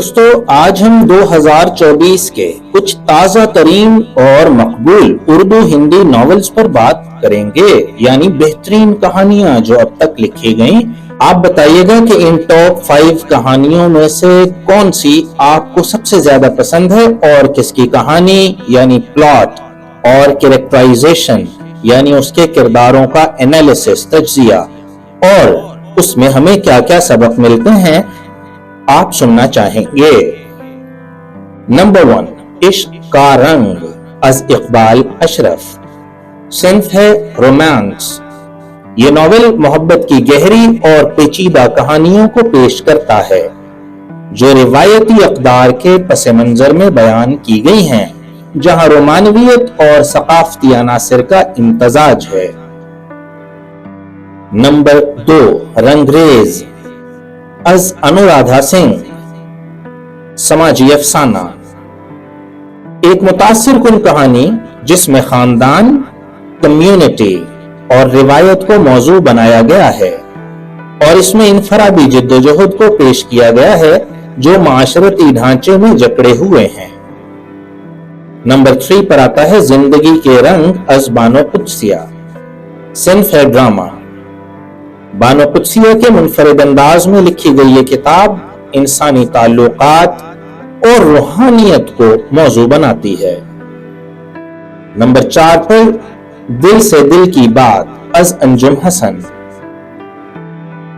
दोस्तों, आज हम 2024 के कुछ ताजा तरीन और मकबूल उर्दू हिंदी नॉवेल्स पर बात करेंगे, यानी बेहतरीन कहानियां जो अब तक लिखी गईं। आप बताइएगा कि इन टॉप 5 कहानियों में से कौन सी आपको सबसे ज्यादा पसंद है और किसकी कहानी यानी प्लॉट और कैरेक्टराइजेशन यानी उसके किरदारों का एनालिसिस तज्जिया और उसमें हमें क्या क्या सबक मिलते हैं आप सुनना चाहेंगे। नंबर 1, इश्क का रंग अज इकबाल अशरफ। सिंफ है रोमांस। ये नॉवेल मोहब्बत की गहरी और पेचीदा कहानियों को पेश करता है जो रिवायती अक़दार के पस मंजर में बयान की गई हैं, जहां रोमानवियत और सकाफती अनासिर का इम्तजाज है। नंबर 2, रंगरेज अज अनुराधा सिंह। समाजी अफसाना, एक मुतासिर कुन कहानी जिसमें खानदान, कम्युनिटी और रिवायत को मौजू बनाया गया है और इसमें इनफरादी जिद्दोजहद को पेश किया गया है जो माशरती ढांचे में जकड़े हुए हैं। नंबर 3 पर आता है जिंदगी के रंग अज बानो कुद्सिया। सिंफ है ड्रामा। बानो कुद्सिया के मुनफरिद अंदाज में लिखी गई ये किताब इंसानी ताल्लुकात और रूहानियत को मौजू बनाती है। नंबर 4 पर दिल से दिल की बात अज अंजुम हसन।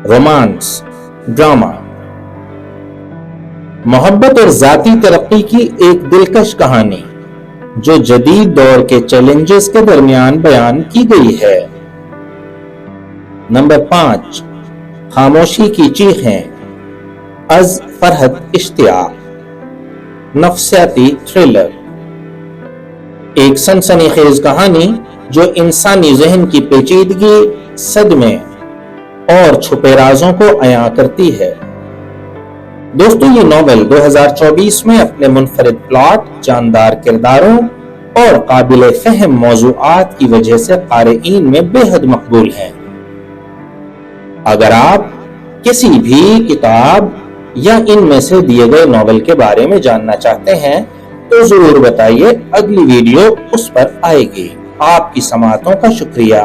रोमांस, ड्रामा, मोहब्बत और जाती तरक्की की एक दिलकश कहानी जो जदीद दौर के चैलेंजेस के दरमियान बयान की गई है। नंबर 5, खामोशी की चीखें अज फरहत इश्तियाक। नफ्सियाती थ्रिलर, एक सनसनीखेज कहानी जो इंसानी जहन की पेचीदगी, सदमे और छुपे राजों को अया करती है। दोस्तों, ये नॉवेल 2024 में अपने मुनफरिद प्लॉट, जानदार किरदारों और काबिल फहम मौज़ूआत की वजह से क़ारिईन में बेहद मकबूल है। अगर आप किसी भी किताब या इनमें से दिए गए नॉवेल के बारे में जानना चाहते हैं तो जरूर बताइए, अगली वीडियो उस पर आएगी। आपकी समाअतों का शुक्रिया।